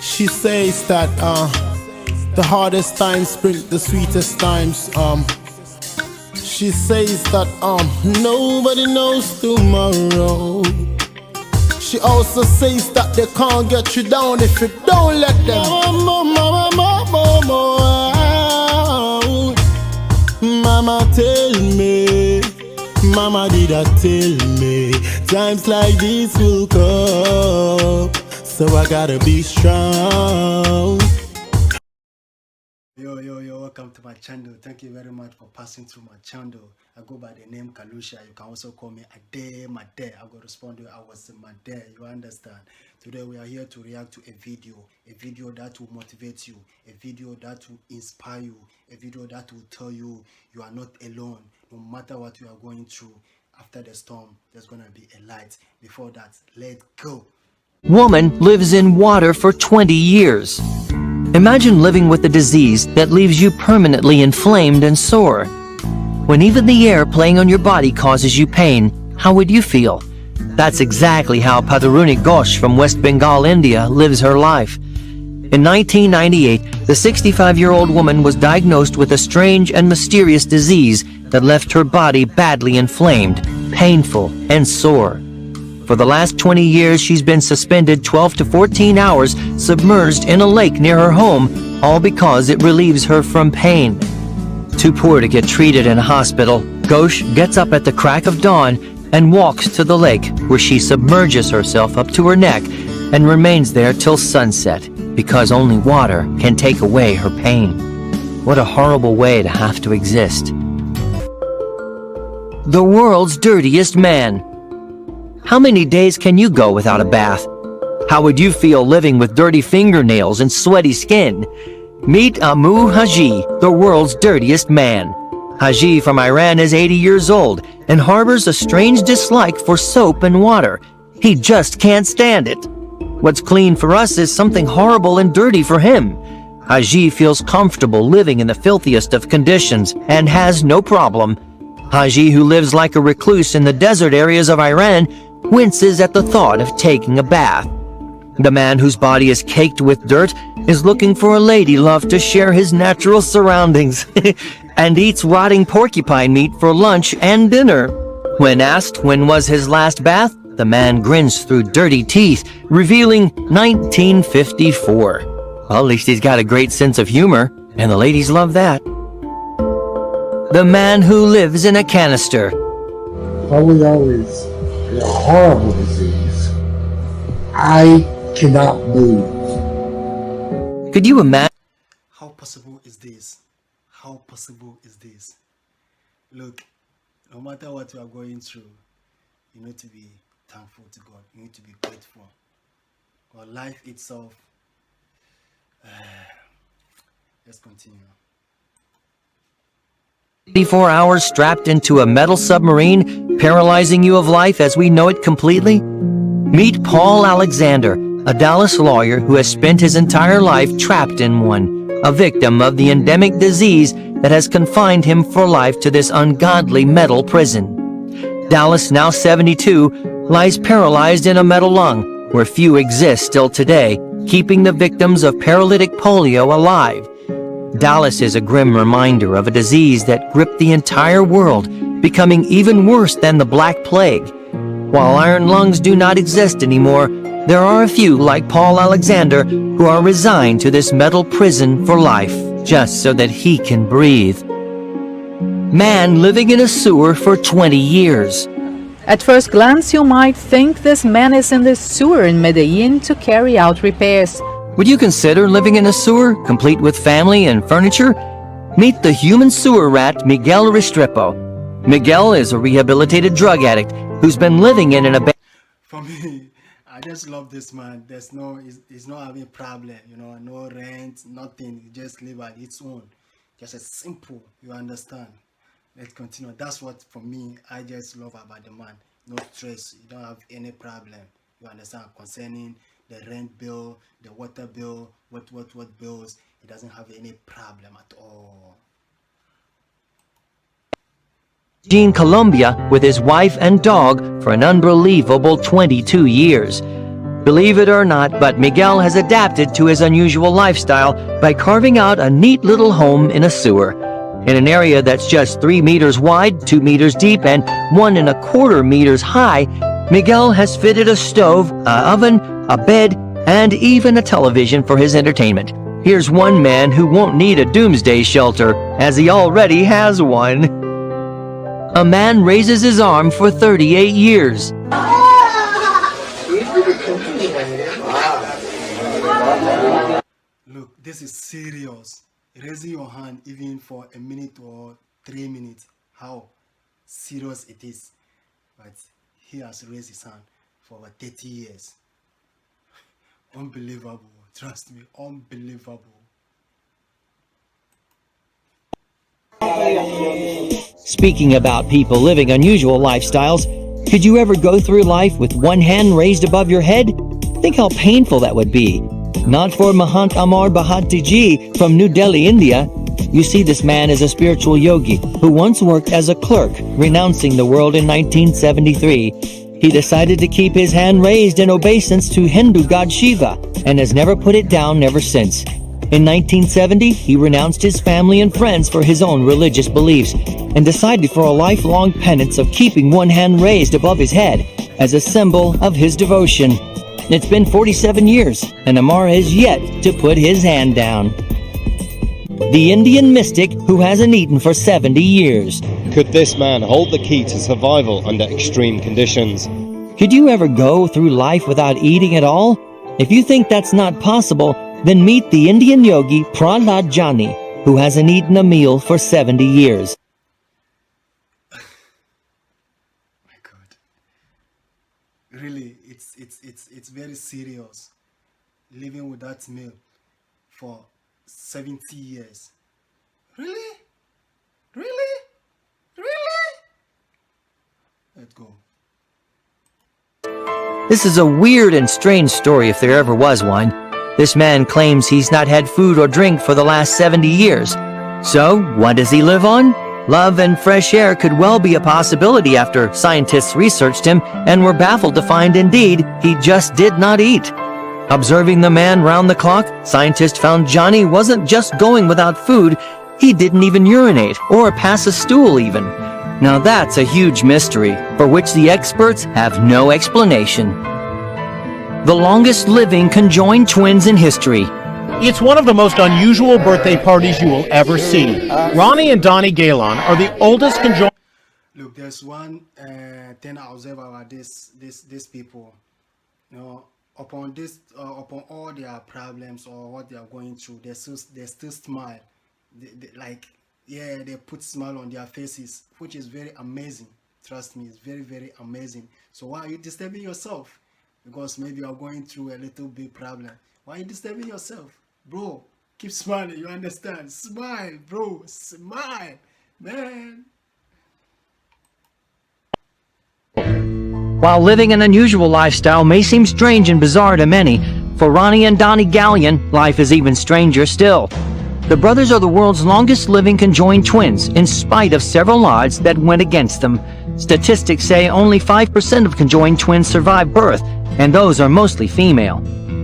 She says that the hardest times bring the sweetest times. She says that nobody knows tomorrow. She also says that they can't get you down if you don't let them. Mama tell me, mama did I tell me, times like this will come, so I gotta be strong. Yo, welcome to my channel. Thank you very much for passing through my channel. I go by the name Kalusha. You can also call me Ade, Made. I will respond to you. I was Made. You understand? Today we are here to react to a video that will motivate you, a video that will inspire you, a video that will tell you you are not alone. No matter what you are going through, after the storm, there's gonna be a light. Before that, let's go. Woman lives in water for 20 years. Imagine living with a disease that leaves you permanently inflamed and sore. When even the air playing on your body causes you pain, how would you feel? That's exactly how Padharuni Ghosh from West Bengal, India lives her life. In 1998, the 65-year-old woman was diagnosed with a strange and mysterious disease that left her body badly inflamed, painful, and sore. For the last 20 years, she's been suspended 12 to 14 hours submerged in a lake near her home, all because it relieves her from pain. Too poor to get treated in a hospital, Ghosh gets up at the crack of dawn and walks to the lake, where she submerges herself up to her neck and remains there till sunset, because only water can take away her pain. What a horrible way to have to exist. The world's dirtiest man. How many days can you go without a bath? How would you feel living with dirty fingernails and sweaty skin? Meet Amu Haji, the world's dirtiest man. Haji from Iran is 80 years old and harbors a strange dislike for soap and water. He just can't stand it. What's clean for us is something horrible and dirty for him. Haji feels comfortable living in the filthiest of conditions and has no problem. Haji, who lives like a recluse in the desert areas of Iran, winces at the thought of taking a bath. The man whose body is caked with dirt is looking for a lady love to share his natural surroundings and eats rotting porcupine meat for lunch and dinner. When asked when was his last bath, the man grins through dirty teeth, revealing 1954. Well, at least he's got a great sense of humor, and the ladies love that. The man who lives in a canister. Polio is a horrible disease. I cannot move. Could you imagine? How possible is this? How possible is this? Look, no matter what you are going through, you need to be thankful to God. You need to be grateful. For life itself. Let's continue. 24 hours strapped into a metal submarine, paralyzing you of life as we know it completely? Meet Paul Alexander, a Dallas lawyer who has spent his entire life trapped in one, a victim of the endemic disease that has confined him for life to this ungodly metal prison. Dallas, now 72, lies paralyzed in a metal lung, where few exist still today, keeping the victims of paralytic polio alive. Dallas is a grim reminder of a disease that gripped the entire world, becoming even worse than the Black Plague. While iron lungs do not exist anymore, there are a few like Paul Alexander who are resigned to this metal prison for life, just so that he can breathe. Man living in a sewer for 20 years. At first glance, you might think this man is in the sewer in Medellin to carry out repairs. Would you consider living in a sewer, complete with family and furniture? Meet the human sewer rat, Miguel Restrepo. Miguel is a rehabilitated drug addict who's been living in an abandoned... For me, I just love this man. He's not having a problem, you know, no rent, nothing. He just live at its own. Just a simple, you understand. Let's continue. That's what, for me, I just love about the man. No stress. You don't have any problem. You understand? Concerning the rent bill, the water bill, what bills. He doesn't have any problem at all. In Colombia with his wife and dog for an unbelievable 22 years. Believe it or not, but Miguel has adapted to his unusual lifestyle by carving out a neat little home in a sewer. In an area that's just 3 meters wide, 2 meters deep, and 1¼ meters high, Miguel has fitted a stove, an oven, a bed, and even a television for his entertainment. Here's one man who won't need a doomsday shelter, as he already has one. A man raises his arm for 38 years. Look, this is serious. Raising your hand even for a minute or 3 minutes, how serious it is. But he has raised his hand for over 30 years. Unbelievable. Trust me, unbelievable. Speaking about people living unusual lifestyles, could you ever go through life with one hand raised above your head? Think how painful that would be. Not for Mahant Amar Bhatti Ji from New Delhi, India. You see, this man is a spiritual yogi who once worked as a clerk, renouncing the world in 1973. He decided to keep his hand raised in obeisance to Hindu god Shiva and has never put it down ever since. In 1970, he renounced his family and friends for his own religious beliefs and decided for a lifelong penance of keeping one hand raised above his head as a symbol of his devotion. It's been 47 years, and Amar has yet to put his hand down. The Indian mystic who hasn't eaten for 70 years. Could this man hold the key to survival under extreme conditions? Could you ever go through life without eating at all? If you think that's not possible, then meet the Indian yogi Prahlad Jani, who hasn't eaten a meal for 70 years. My God. Really, it's very serious. Living with that meal for 70 years. Really? Really? Really? Let's go. This is a weird and strange story if there ever was one. This man claims he's not had food or drink for the last 70 years. So, what does he live on? Love and fresh air could well be a possibility after scientists researched him and were baffled to find indeed he just did not eat. Observing the man round the clock, scientists found Johnny wasn't just going without food, he didn't even urinate or pass a stool even. Now that's a huge mystery, for which the experts have no explanation. The longest living conjoined twins in history. It's one of the most unusual birthday parties you will ever see. Ronnie and Donnie Galen are the oldest conjoined. Look, there's one thing I observe about these people. You know, upon all their problems or what they are going through, they still smile. They put smile on their faces, which is very amazing. Trust me, it's very, very amazing. So why are you disturbing yourself? Because maybe you're going through a little bit problem. Why are you disturbing yourself? Bro, keep smiling, you understand? Smile, bro, smile, man. While living an unusual lifestyle may seem strange and bizarre to many, for Ronnie and Donnie Gallion, life is even stranger still. The brothers are the world's longest living conjoined twins, in spite of several odds that went against them. Statistics say only 5% of conjoined twins survive birth, and those are mostly female.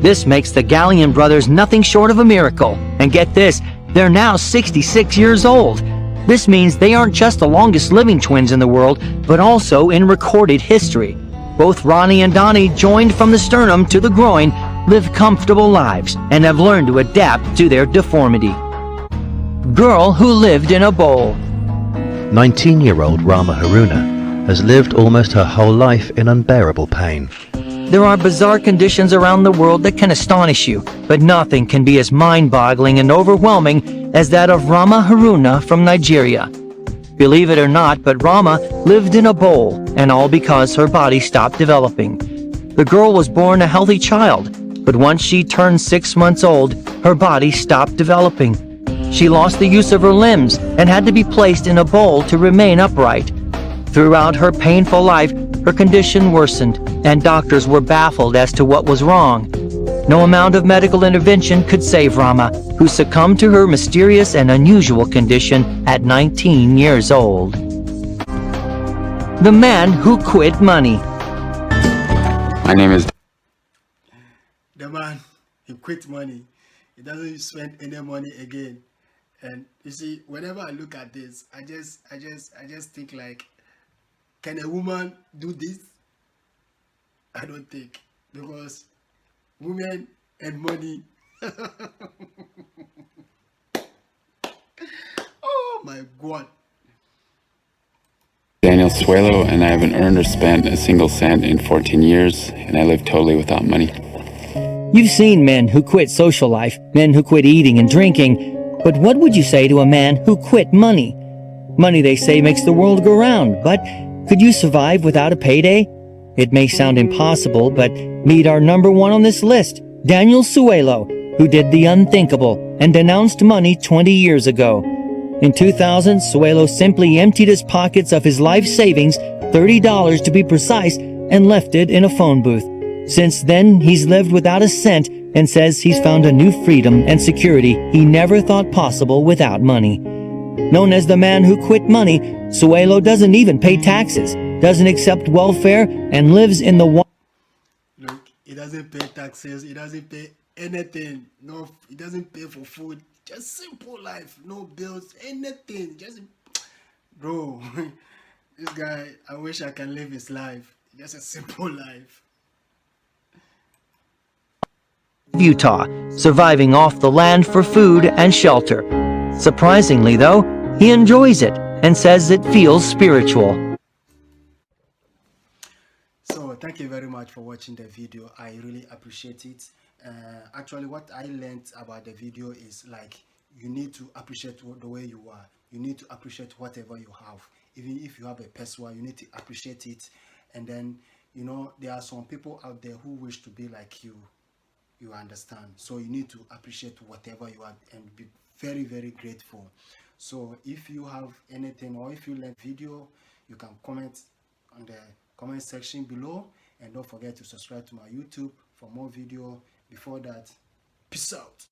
This makes the Gallion brothers nothing short of a miracle. And get this, they're now 66 years old. This means they aren't just the longest living twins in the world, but also in recorded history. Both Ronnie and Donnie, joined from the sternum to the groin, live comfortable lives and have learned to adapt to their deformity. Girl who lived in a bowl. 19-year-old Rama Haruna has lived almost her whole life in unbearable pain. There are bizarre conditions around the world that can astonish you, but nothing can be as mind-boggling and overwhelming as that of Rama Haruna from Nigeria. Believe it or not, but Rama lived in a bowl, and all because her body stopped developing. The girl was born a healthy child, but once she turned 6 months old, her body stopped developing. She lost the use of her limbs and had to be placed in a bowl to remain upright. Throughout her painful life, her condition worsened, and doctors were baffled as to what was wrong. No amount of medical intervention could save Rama, who succumbed to her mysterious and unusual condition at 19 years old. The man who quit money. My name is... the man, he quit money. He doesn't spend any money again. And you see, whenever I look at this, I just think like, can a woman do this? I don't think, because women and money. Oh my God. Daniel Suelo, and I haven't earned or spent a single cent in 14 years, and I live totally without money. You've seen men who quit social life, men who quit eating and drinking, but what would you say to a man who quit money? Money, they say, makes the world go round, but could you survive without a payday? It may sound impossible, but meet our number one on this list, Daniel Suelo, who did the unthinkable and denounced money 20 years ago. In 2000, Suelo simply emptied his pockets of his life savings, $30 to be precise, and left it in a phone booth. Since then, he's lived without a cent and says he's found a new freedom and security he never thought possible without money. Known as the man who quit money, Suelo doesn't even pay taxes, doesn't accept welfare, and lives in the Look, he doesn't pay taxes, he doesn't pay anything. No, he doesn't pay for food. Just simple life, no bills, anything. Just, bro, this guy, I wish I can live his life. Just a simple life. Utah, surviving off the land for food and shelter. Surprisingly, though, he enjoys it and says it feels spiritual. So thank you very much for watching the video. I really appreciate it. Actually, what I learned about the video is like, you need to appreciate the way you are. You need to appreciate whatever you have. Even if you have a Peswa, you need to appreciate it. And then, you know, there are some people out there who wish to be like you. You understand? So you need to appreciate whatever you are and be very, very grateful. So if you have anything, or if you like video, you can comment on the comment section below, and don't forget to subscribe to my YouTube for more video. Before that, peace out.